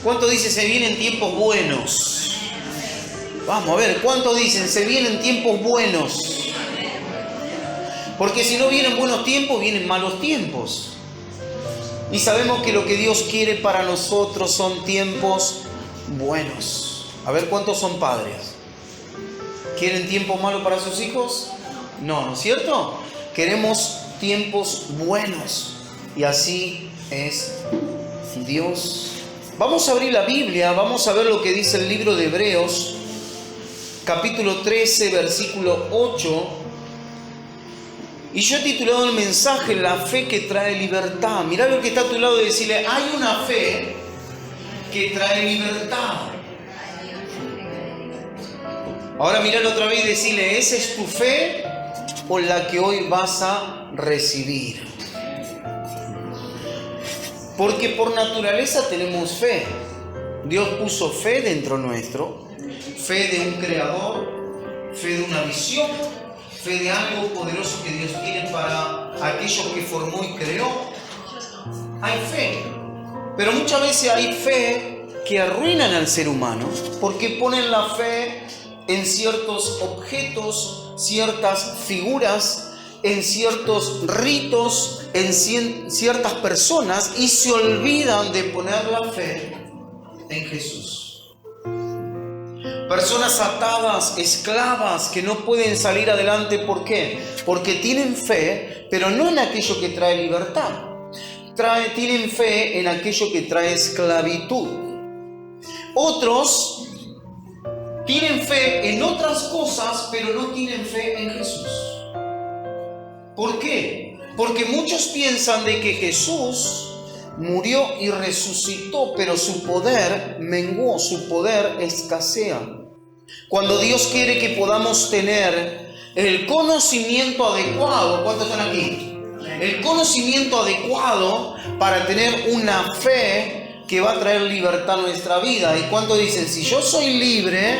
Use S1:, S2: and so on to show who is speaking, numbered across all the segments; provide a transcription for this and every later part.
S1: ¿Cuántos dicen se vienen tiempos buenos? Vamos a ver, ¿cuántos dicen se vienen tiempos buenos? Porque si no vienen buenos tiempos, vienen malos tiempos. Y sabemos que lo que Dios quiere para nosotros son tiempos buenos. A ver, ¿cuántos son padres? ¿Quieren tiempos malos para sus hijos? No, ¿no es cierto? Queremos tiempos buenos. Y así es Dios. Vamos a abrir la Biblia, vamos a ver lo que dice el libro de Hebreos, capítulo 13, versículo 8. Y yo he titulado el mensaje La fe que trae libertad. Mirá lo que está a tu lado y decirle, hay una fe que trae libertad. Ahora miralo otra vez y decirle, ¿esa es tu fe o la que hoy vas a recibir? Porque por naturaleza tenemos fe. Dios puso fe dentro nuestro, fe de un creador, fe de una visión, fe de algo poderoso que Dios tiene para aquellos que formó y creó. Hay fe, pero muchas veces hay fe que arruinan al ser humano porque ponen la fe en ciertos objetos, ciertas figuras, en ciertos ritos, en ciertas personas y se olvidan de poner la fe en Jesús. Personas atadas, esclavas, que no pueden salir adelante. ¿Por qué? Porque tienen fe, pero no en aquello que trae libertad. Tienen fe en aquello que trae esclavitud. Otros tienen fe en otras cosas, pero no tienen fe en Jesús. ¿Por qué? Porque muchos piensan de que Jesús murió y resucitó, pero su poder menguó, su poder escasea. Cuando Dios quiere que podamos tener el conocimiento adecuado, ¿cuántos están aquí? El conocimiento adecuado para tener una fe que va a traer libertad a nuestra vida. ¿Y cuántos dicen, si yo soy libre,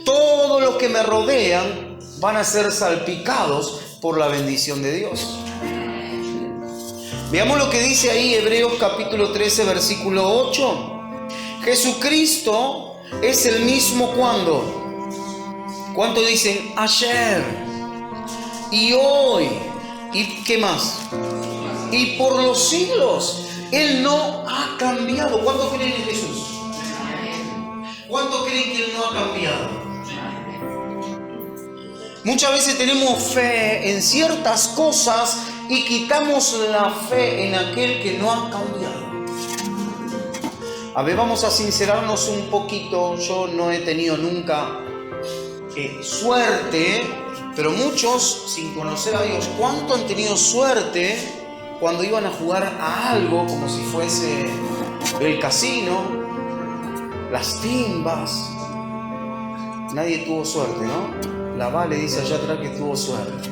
S1: todos los que me rodean van a ser salpicados por la bendición de Dios? Veamos lo que dice ahí Hebreos capítulo 13 versículo 8. Jesucristo es el mismo cuando. ¿Cuánto dicen? Ayer y hoy y ¿qué más? Y por los siglos. Él no ha cambiado. ¿Cuántos creen en Jesús? ¿Cuántos creen que Él no ha cambiado? Muchas veces tenemos fe en ciertas cosas y quitamos la fe en aquel que no ha cambiado. A ver, vamos a sincerarnos un poquito. Yo no he tenido nunca suerte, pero muchos, sin conocer a Dios, ¿cuánto han tenido suerte cuando iban a jugar a algo como si fuese el casino, las timbas? Nadie tuvo suerte, ¿no? La Vale dice allá atrás que tuvo suerte.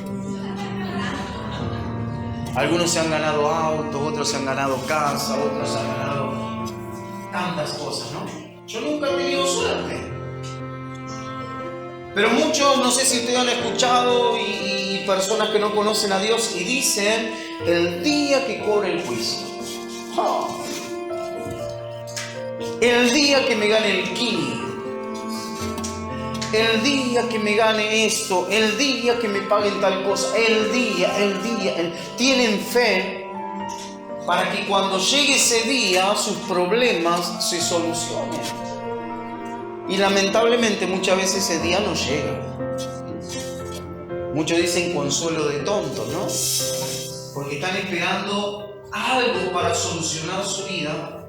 S1: Algunos se han ganado autos, otros se han ganado casa, otros se han ganado tantas cosas, ¿no? Yo nunca he tenido suerte. Pero muchos, no sé si ustedes han escuchado y personas que no conocen a Dios y dicen, el día que cobre el juicio, el día que me gane el Kini, el día que me gane esto, el día que me paguen tal cosa, el día. Tienen fe para que cuando llegue ese día sus problemas se solucionen. Y lamentablemente muchas veces ese día no llega. Muchos dicen consuelo de tontos, ¿no? Porque están esperando algo para solucionar su vida,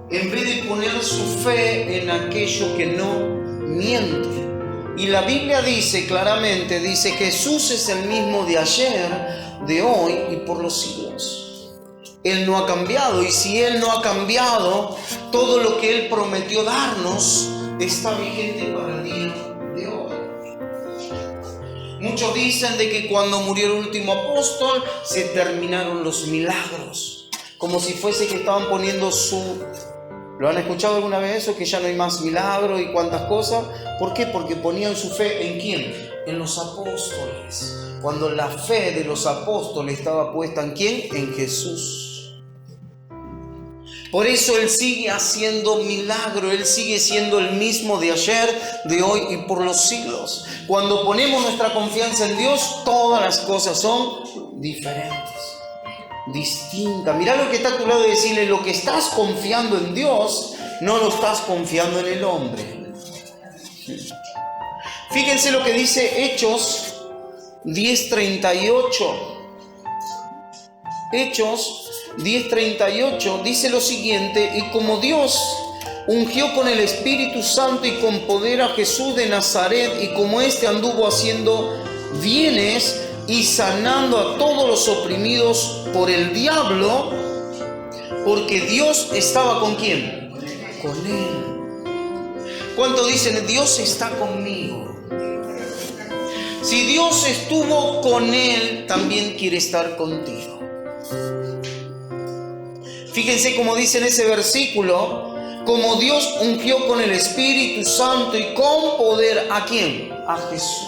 S1: en vez de poner su fe en aquello que no miente. Y la Biblia dice claramente, dice, Jesús es el mismo de ayer, de hoy y por los siglos. Él no ha cambiado, y si Él no ha cambiado, todo lo que Él prometió darnos está vigente para el día de hoy. Muchos dicen de que cuando murió el último apóstol se terminaron los milagros, como si fuese que estaban poniendo su... ¿Lo han escuchado alguna vez eso? Que ya no hay más milagros y cuántas cosas. ¿Por qué? Porque ponían su fe ¿en quién? En los apóstoles. Cuando la fe de los apóstoles estaba puesta ¿en quién? En Jesús. Por eso Él sigue haciendo milagro, Él sigue siendo el mismo de ayer, de hoy y por los siglos. Cuando ponemos nuestra confianza en Dios, todas las cosas son diferentes, distintas. Mirá lo que está a tu lado y decirle, lo que estás confiando en Dios, no lo estás confiando en el hombre. Fíjense lo que dice Hechos 10:38. Hechos 10:38 dice lo siguiente: y como Dios ungió con el Espíritu Santo y con poder a Jesús de Nazaret, y como éste anduvo haciendo bienes y sanando a todos los oprimidos por el diablo, porque Dios estaba ¿con quién? Con él. ¿Cuántos dicen, Dios está conmigo? Si Dios estuvo con él, también quiere estar contigo. Fíjense cómo dice en ese versículo, como Dios ungió con el Espíritu Santo y con poder, ¿a quién? A Jesús.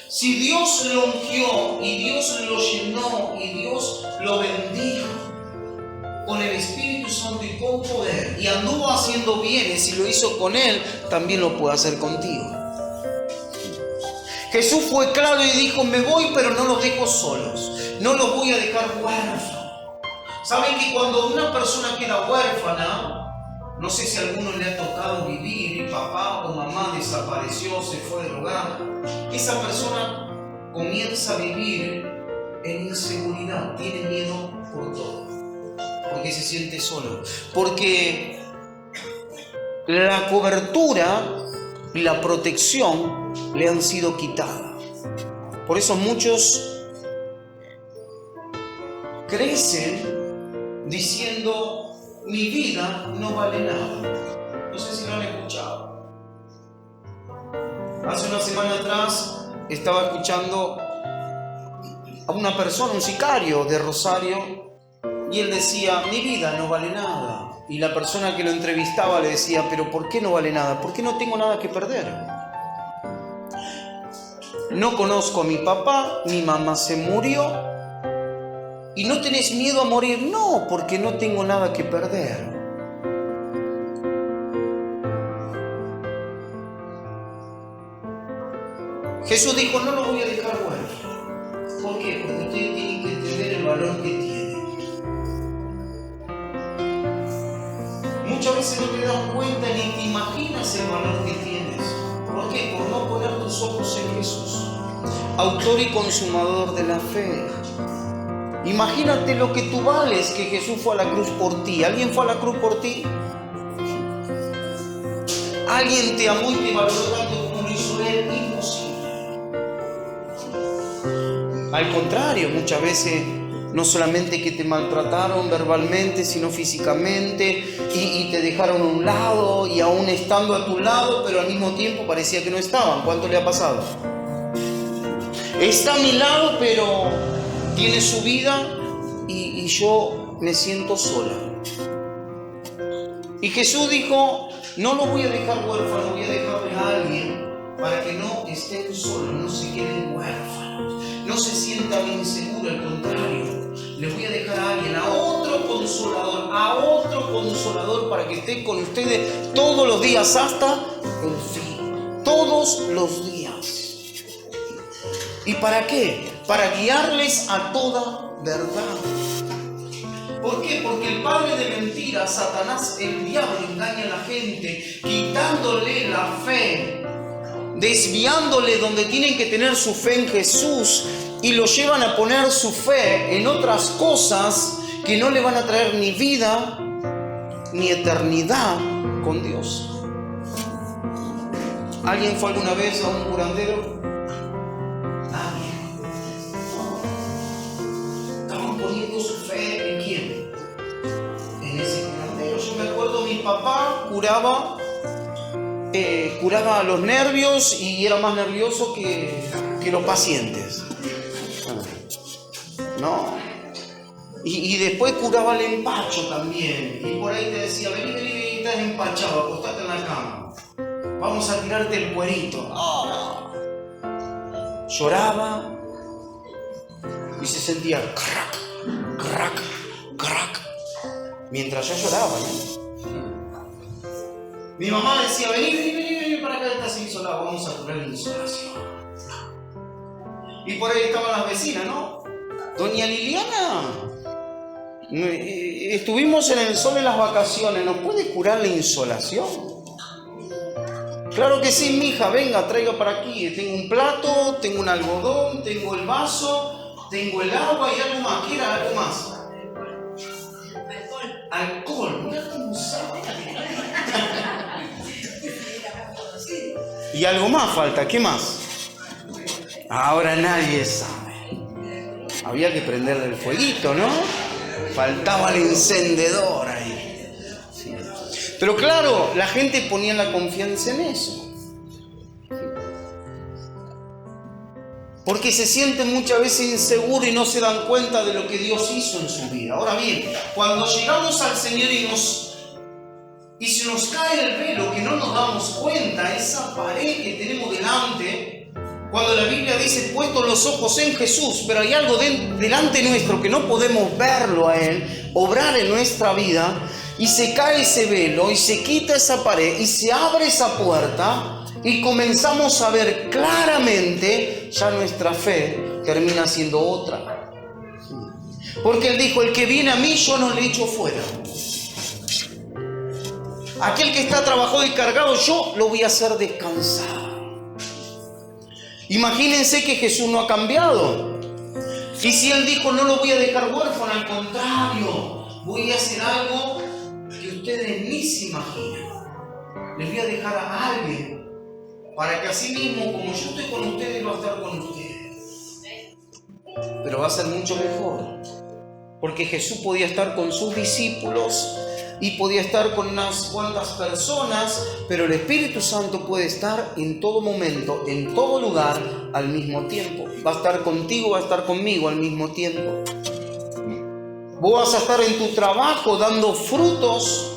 S1: Si Dios lo ungió y Dios lo llenó y Dios lo bendijo con el Espíritu Santo y con poder, y anduvo haciendo bienes y lo hizo con él, también lo puede hacer contigo. Jesús fue claro y dijo, me voy, pero no los dejo solos, no los voy a dejar huérfanos. ¿Saben que cuando una persona queda huérfana, no sé si a alguno le ha tocado vivir, y papá o mamá desapareció, se fue del hogar, esa persona comienza a vivir en inseguridad, tiene miedo por todo, porque se siente solo, porque la cobertura y la protección le han sido quitadas. Por eso muchos crecen diciendo, mi vida no vale nada. No sé si lo han escuchado. Hace una semana atrás estaba escuchando a una persona, un sicario de Rosario, y él decía, mi vida no vale nada. Y la persona que lo entrevistaba le decía, pero ¿por qué no vale nada? Porque no tengo nada que perder. No conozco a mi papá, mi mamá se murió. ¿Y no tenés miedo a morir? No, porque no tengo nada que perder. Jesús dijo, no lo voy a dejar huérfano. ¿Por qué? Porque ustedes tienen que entender el valor que tiene. Muchas veces no te das cuenta ni te imaginas el valor que tienes. ¿Por qué? Por no poner tus ojos en Jesús, autor y consumador de la fe. Imagínate lo que tú vales, que Jesús fue a la cruz por ti. ¿Alguien fue a la cruz por ti? ¿Alguien te amó y te valoró tanto como lo hizo Él? Imposible. Al contrario, muchas veces no solamente que te maltrataron verbalmente, sino físicamente, y te dejaron a un lado, y aún estando a tu lado, pero al mismo tiempo parecía que no estaban. ¿Cuánto le ha pasado? Está a mi lado, pero tiene su vida y yo me siento sola. Y Jesús dijo, no lo voy a dejar huérfano, voy a dejarle a alguien para que no estén solos, no se queden huérfanos, no se sientan inseguros, al contrario, les voy a dejar a alguien, a otro consolador para que esté con ustedes todos los días hasta el fin, todos los días. ¿Y para qué? Para guiarles a toda verdad. ¿Por qué? Porque el padre de mentiras, Satanás, el diablo, engaña a la gente, quitándole la fe, desviándole donde tienen que tener su fe en Jesús, y lo llevan a poner su fe en otras cosas que no le van a traer ni vida ni eternidad con Dios. ¿Alguien fue alguna vez a un curandero? Poniendo su fe en quién, en ese curandero. Yo me acuerdo, mi papá curaba los nervios y era más nervioso que los pacientes, ¿no? Y después curaba el empacho también, y por ahí te decía, vení, estás empachado, acostate en la cama, vamos a tirarte el cuerito. Lloraba y se sentía crack, crack, crack. Mientras yo lloraba, ¿no? Mi mamá decía, vení para acá, estás insolado, vamos a curar la insolación. Y por ahí estaban las vecinas, ¿no? Doña Liliana, estuvimos en el sol en las vacaciones, ¿nos puede curar la insolación? Claro que sí, mija, venga, traiga para aquí. Tengo un plato, tengo un algodón, tengo el vaso, tengo el agua y algo más. ¿Quiere algo más? Alcohol. Mira cómo sabe. Y algo más falta, ¿qué más? Ahora nadie sabe. Había que prenderle el fueguito, ¿no? Faltaba el encendedor ahí. Sí. Pero claro, la gente ponía la confianza en eso. Porque se sienten muchas veces inseguros y no se dan cuenta de lo que Dios hizo en su vida. Ahora bien, cuando llegamos al Señor y se nos cae el velo, que no nos damos cuenta, esa pared que tenemos delante, cuando la Biblia dice puestos los ojos en Jesús, pero hay algo delante nuestro que no podemos verlo a Él, obrar en nuestra vida, y se cae ese velo y se quita esa pared y se abre esa puerta y comenzamos a ver claramente, ya nuestra fe termina siendo otra. Porque Él dijo, el que viene a mí yo no le echo fuera. Aquel que está trabajado y cargado, yo lo voy a hacer descansar. Imagínense que Jesús no ha cambiado. Y si Él dijo, no lo voy a dejar huérfano, al contrario, voy a hacer algo que ustedes ni se imaginan. Les voy a dejar a alguien para que así mismo, como yo estoy con ustedes, va a estar con ustedes. Pero va a ser mucho mejor. Porque Jesús podía estar con sus discípulos y podía estar con unas cuantas personas, pero el Espíritu Santo puede estar en todo momento, en todo lugar, al mismo tiempo. Va a estar contigo, va a estar conmigo al mismo tiempo. Vos vas a estar en tu trabajo dando frutos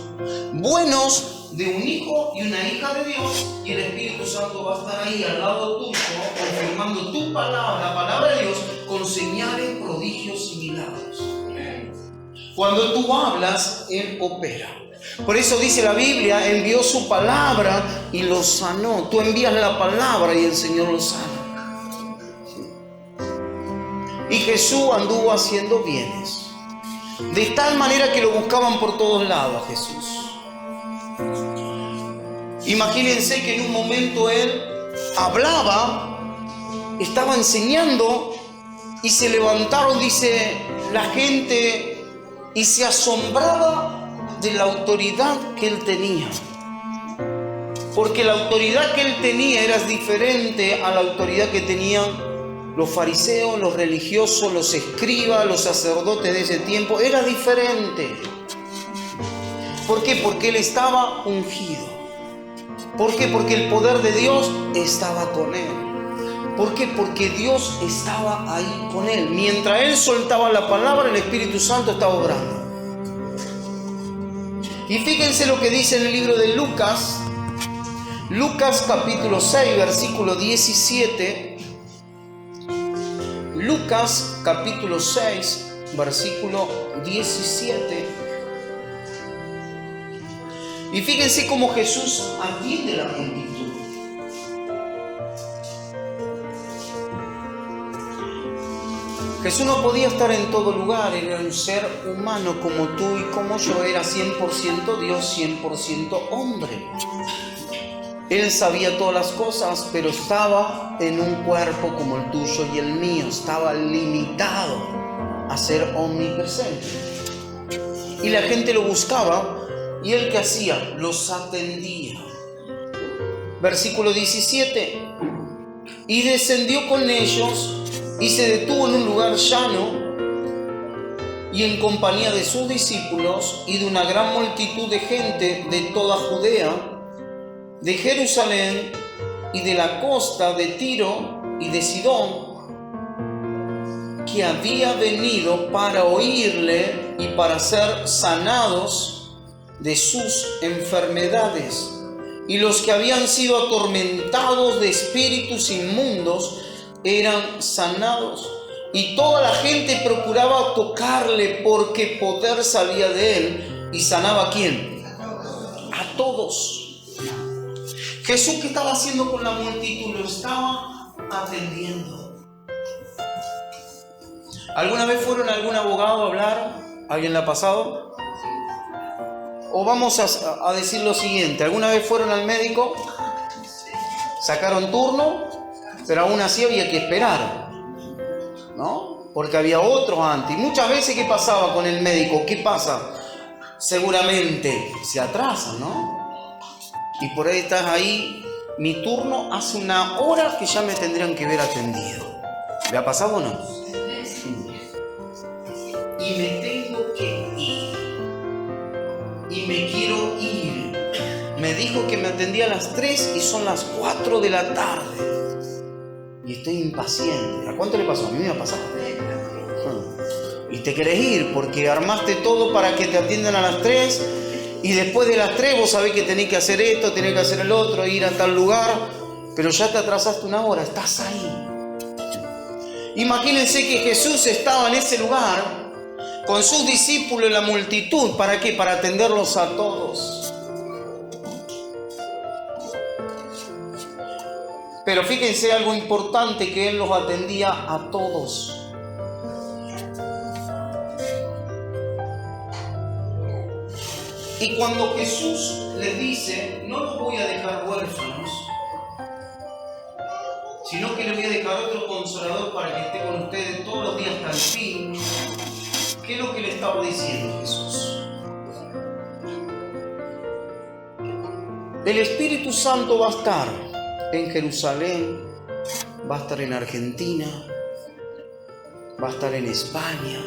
S1: buenos de un hijo y una hija de Dios, y el Espíritu Santo va a estar ahí al lado tuyo, confirmando tu palabra, la palabra de Dios, con señales, prodigios y milagros. Cuando tú hablas, Él opera. Por eso dice la Biblia, envió su palabra y lo sanó. Tú envías la palabra y el Señor lo sana. Y Jesús anduvo haciendo bienes, de tal manera que lo buscaban por todos lados a Jesús. Imagínense que en un momento Él hablaba, estaba enseñando y se levantaron, dice la gente, y se asombraba de la autoridad que Él tenía. Porque la autoridad que Él tenía era diferente a la autoridad que tenían los fariseos, los religiosos, los escribas, los sacerdotes de ese tiempo. Era diferente. ¿Por qué? Porque Él estaba ungido. ¿Por qué? Porque el poder de Dios estaba con Él. ¿Por qué? Porque Dios estaba ahí con Él. Mientras Él soltaba la palabra, el Espíritu Santo estaba obrando. Y fíjense lo que dice en el libro de Lucas. Lucas capítulo 6, versículo 17. Lucas capítulo 6, versículo 17. Y fíjense cómo Jesús atiende a la multitud. Jesús no podía estar en todo lugar, era un ser humano como tú y como yo, era 100% Dios, 100% hombre. Él sabía todas las cosas, pero estaba en un cuerpo como el tuyo y el mío, estaba limitado a ser omnipresente. Y la gente lo buscaba, y Él ¿qué hacía? Los atendía. Versículo 17. Y descendió con ellos y se detuvo en un lugar llano y en compañía de sus discípulos y de una gran multitud de gente de toda Judea, de Jerusalén y de la costa de Tiro y de Sidón, que había venido para oírle y para ser sanados de sus enfermedades. Y los que habían sido atormentados de espíritus inmundos eran sanados, y toda la gente procuraba tocarle porque poder salía de él ¿Y sanaba a quién? A todos. Jesús, ¿qué estaba haciendo con la multitud? Lo estaba atendiendo. ¿Alguna vez fueron a algún abogado a hablar? ¿Alguien le ha pasado? O vamos a decir lo siguiente. ¿Alguna vez fueron al médico? Sacaron turno, pero aún así había que esperar, ¿no? Porque había otros antes. Y muchas veces, ¿qué pasaba con el médico? ¿Qué pasa? Seguramente se atrasa, ¿no? Y por ahí estás ahí, mi turno hace 1 hora que ya me tendrían que ver atendido. ¿Le ha pasado o no? Y me tengo que ir. Y me quiero ir. Me dijo que me atendía a las 3 y son las 4 de la tarde. Y estoy impaciente. ¿A cuánto le pasó? A mí me ha pasado. Y te querés ir porque armaste todo para que te atiendan a las 3 y después de las 3 vos sabés que tenés que hacer esto, tenés que hacer el otro, ir a tal lugar, pero ya te atrasaste 1 hora, estás ahí. Imagínense que Jesús estaba en ese lugar con sus discípulos y la multitud. ¿Para qué? Para atenderlos a todos. Pero fíjense algo importante, que Él los atendía a todos. Y cuando Jesús les dice, no los voy a dejar huérfanos, sino que les voy a dejar otro consolador para que esté con ustedes todos los días hasta el fin, ¿qué es lo que le estaba diciendo Jesús? El Espíritu Santo va a estar en Jerusalén, va a estar en Argentina, va a estar en España,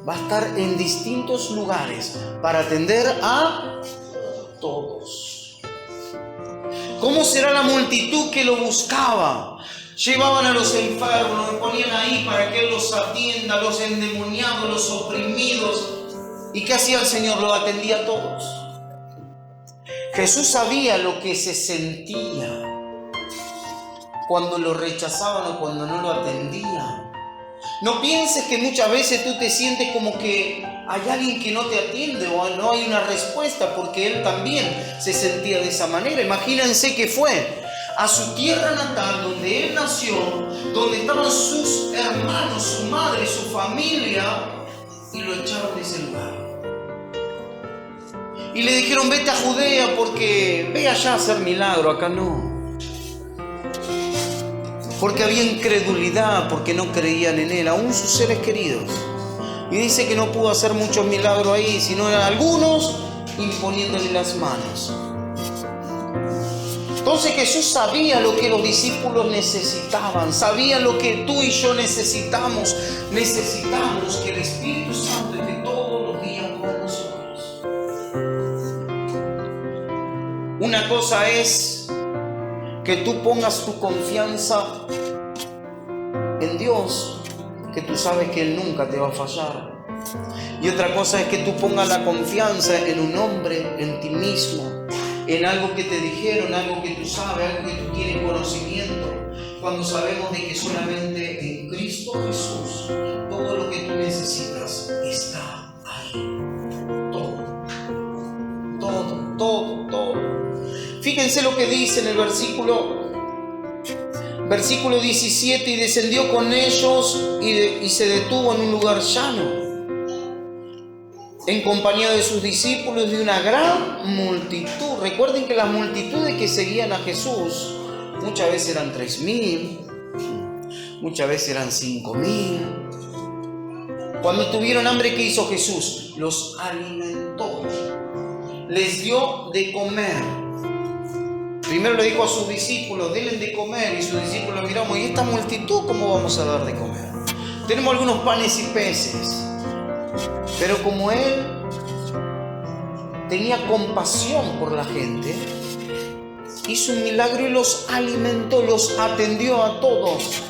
S1: va a estar en distintos lugares para atender a todos. ¿Cómo será la multitud que lo buscaba? Llevaban a los enfermos, los ponían ahí para que Él los atienda, los endemoniados, los oprimidos. ¿Y qué hacía el Señor? Los atendía a todos. Jesús sabía lo que se sentía cuando lo rechazaban o cuando no lo atendían. No pienses que muchas veces tú te sientes como que hay alguien que no te atiende o no hay una respuesta, porque Él también se sentía de esa manera. Imagínense que fue a su tierra natal, donde Él nació, donde estaban sus hermanos, su madre, su familia, y lo echaron de ese lugar. Y le dijeron, vete a Judea porque ve allá a hacer milagro, acá no. Porque había incredulidad, porque no creían en Él, aún sus seres queridos. Y dice que no pudo hacer muchos milagros ahí, sino eran algunos imponiéndole las manos. Entonces Jesús sabía lo que los discípulos necesitaban, sabía lo que tú y yo necesitamos. Necesitamos que el Espíritu Santo esté todos los días con nosotros. Una cosa es que tú pongas tu confianza en Dios, que tú sabes que Él nunca te va a fallar. Y otra cosa es que tú pongas la confianza en un hombre, en ti mismo, en algo que te dijeron, algo que tú sabes, algo que tú tienes conocimiento, cuando sabemos de que solamente en Cristo Jesús todo lo que tú necesitas está ahí. Todo. Fíjense lo que dice en el versículo 17, y descendió con ellos y se detuvo en un lugar llano, en compañía de sus discípulos y de una gran multitud. Recuerden que las multitudes que seguían a Jesús muchas veces eran 3.000, muchas veces eran 5.000. Cuando tuvieron hambre, ¿qué hizo Jesús? Los alimentó, les dio de comer. Primero le dijo a sus discípulos, denle de comer, y sus discípulos miramos, ¿y esta multitud cómo vamos a dar de comer? Tenemos algunos panes y peces. Pero como Él tenía compasión por la gente, hizo un milagro y los alimentó, los atendió a todos.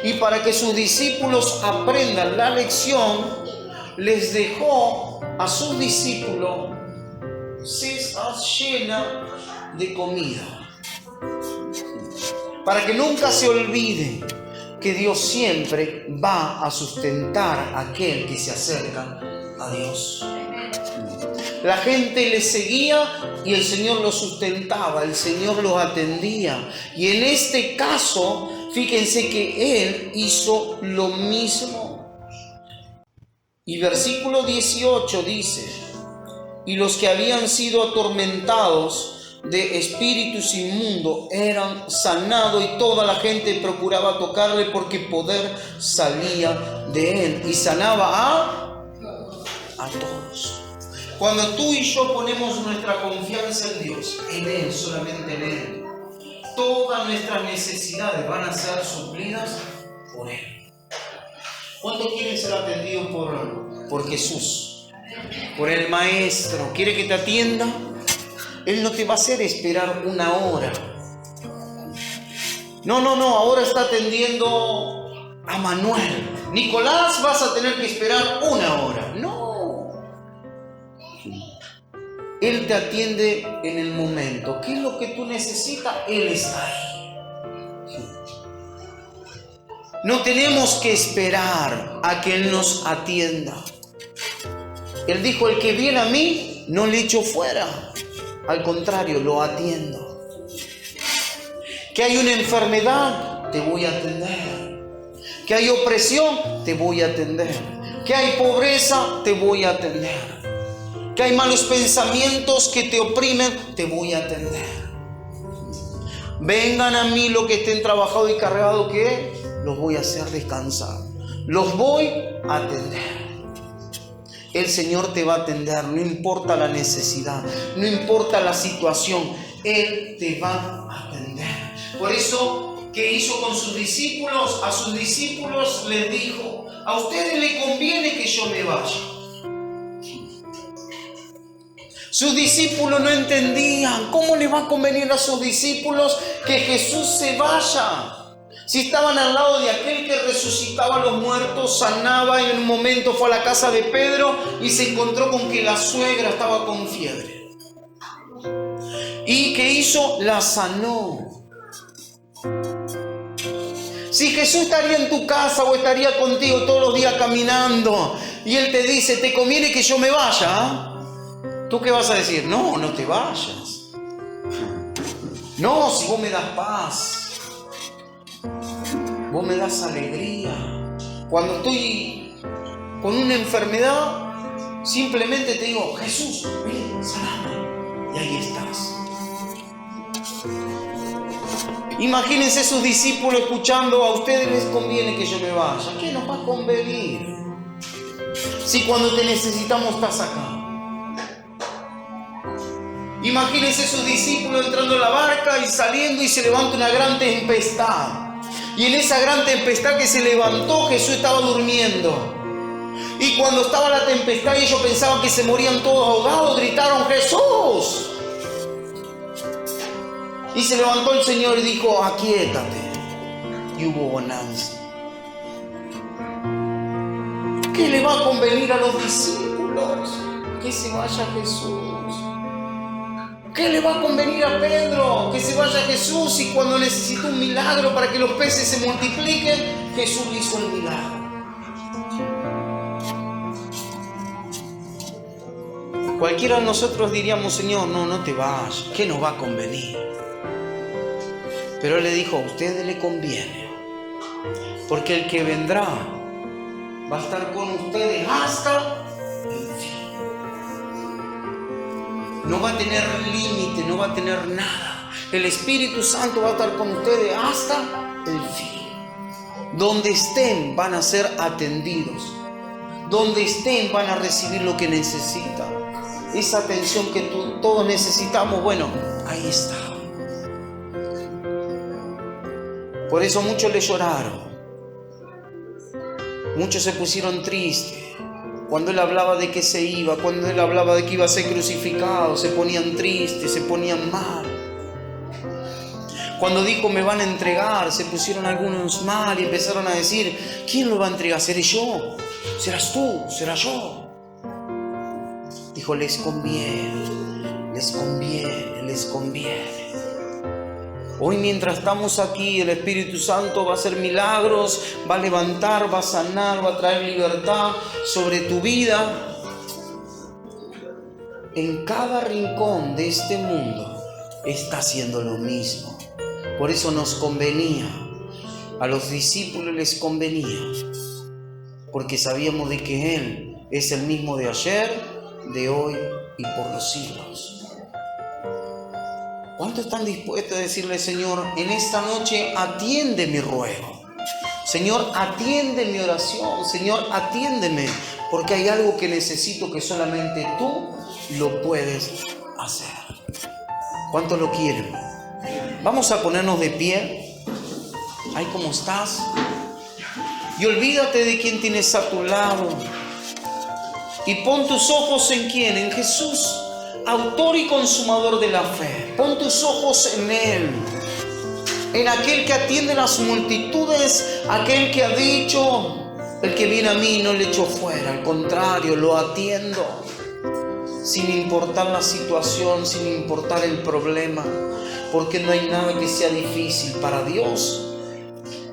S1: Y para que sus discípulos aprendan la lección, les dejó a sus discípulos cestas llenas de comida. Para que nunca se olvide que Dios siempre va a sustentar a aquel que se acerca a Dios. La gente le seguía y el Señor los sustentaba, el Señor los atendía. Y en este caso, fíjense que Él hizo lo mismo. Y versículo 18 dice: y los que habían sido atormentados de espíritus inmundos eran sanados, y toda la gente procuraba tocarle porque poder salía de él y sanaba a todos. Cuando tú y yo ponemos nuestra confianza en Dios, en Él, solamente en Él, todas nuestras necesidades van a ser suplidas por Él. ¿Cuántos quieren ser atendidos por Jesús? Por el Maestro. ¿Quiere que te atienda? Él no te va a hacer esperar una hora. No, ahora está atendiendo a Manuel. Nicolás, vas a tener que esperar una hora. No. Él te atiende en el momento. ¿Qué es lo que tú necesitas? Él está ahí. No tenemos que esperar a que Él nos atienda. Él dijo: el que viene a mí, no le echo fuera. Al contrario, lo atiendo. Que hay una enfermedad, te voy a atender. Que hay opresión, te voy a atender. Que hay pobreza, te voy a atender. Que hay malos pensamientos que te oprimen, te voy a atender. Vengan a mí los que estén trabajados y cargados, que los voy a hacer descansar. Los voy a atender. El Señor te va a atender, no importa la necesidad, no importa la situación, Él te va a atender. Por eso, ¿qué hizo con sus discípulos? A sus discípulos les dijo: a ustedes les conviene que yo me vaya. Sus discípulos no entendían. ¿Cómo le va a convenir a sus discípulos que Jesús se vaya? Si estaban al lado de aquel que resucitaba a los muertos, sanaba, y en un momento fue a la casa de Pedro y se encontró con que la suegra estaba con fiebre. ¿Y qué hizo? La sanó. Si Jesús estaría en tu casa o estaría contigo todos los días caminando y Él te dice: ¿te conviene que yo me vaya? ¿Tú qué vas a decir? No, no te vayas. No, si vos me das paz, vos me das alegría. Cuando estoy con una enfermedad, simplemente te digo: Jesús, ven, saname. Y ahí estás. Imagínense sus discípulos escuchando: a ustedes les conviene que yo me vaya. ¿Qué nos va a convenir? Si cuando te necesitamos estás acá. Imagínense sus discípulos entrando en la barca y saliendo, y se levanta una gran tempestad. Y en esa gran tempestad que se levantó, Jesús estaba durmiendo. Y cuando estaba la tempestad y ellos pensaban que se morían todos ahogados, gritaron: ¡Jesús! Y se levantó el Señor y dijo: aquíétate. Y hubo bonanza. ¿Qué le va a convenir a los discípulos? Que se vaya Jesús. ¿Qué le va a convenir a Pedro? Que se vaya Jesús, y cuando necesitó un milagro para que los peces se multipliquen, Jesús hizo el milagro. Cualquiera de nosotros diríamos: Señor, no te vayas, ¿qué nos va a convenir? Pero Él le dijo: a ustedes le conviene, porque el que vendrá va a estar con ustedes hasta el fin. No va a tener límite, no va a tener nada. El Espíritu Santo va a estar con ustedes hasta el fin. Donde estén van a ser atendidos. Donde estén van a recibir lo que necesitan. Esa atención que todos necesitamos, bueno, ahí está. Por eso muchos le lloraron. Muchos se pusieron tristes. Cuando Él hablaba de que se iba, cuando Él hablaba de que iba a ser crucificado, se ponían tristes, se ponían mal. Cuando dijo: me van a entregar, se pusieron algunos mal y empezaron a decir: ¿quién lo va a entregar? ¿Seré yo? ¿Serás tú? ¿Será yo? Dijo: les conviene, les conviene, les conviene. Hoy, mientras estamos aquí, el Espíritu Santo va a hacer milagros, va a levantar, va a sanar, va a traer libertad sobre tu vida. en cada rincón de este mundo está haciendo lo mismo. Por eso nos convenía, a los discípulos les convenía, porque sabíamos de que Él es el mismo de ayer, de hoy y por los siglos. ¿Cuántos están dispuestos a decirle, Señor, en esta noche atiende mi ruego? Señor, atiende mi oración. Señor, atiéndeme, porque hay algo que necesito que solamente tú lo puedes hacer. ¿Cuántos lo quieren? Vamos a ponernos de pie. Ahí como estás. Y olvídate de quién tienes a tu lado. Y pon tus ojos en quién, en Jesús, autor y consumador de la fe. Pon tus ojos en Él, en aquel que atiende las multitudes, aquel que ha dicho, el que viene a mí no le echo fuera, al contrario, lo atiendo, sin importar la situación, sin importar el problema, porque no hay nada que sea difícil para Dios.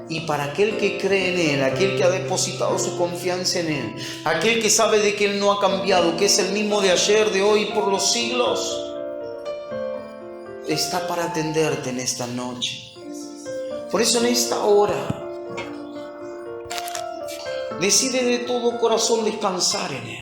S1: Y para aquel que cree en Él, aquel que ha depositado su confianza en Él, aquel que sabe de que Él no ha cambiado, que es el mismo de ayer, de hoy y por los siglos, está para atenderte en esta noche. Por eso en esta hora, decide de todo corazón descansar en Él.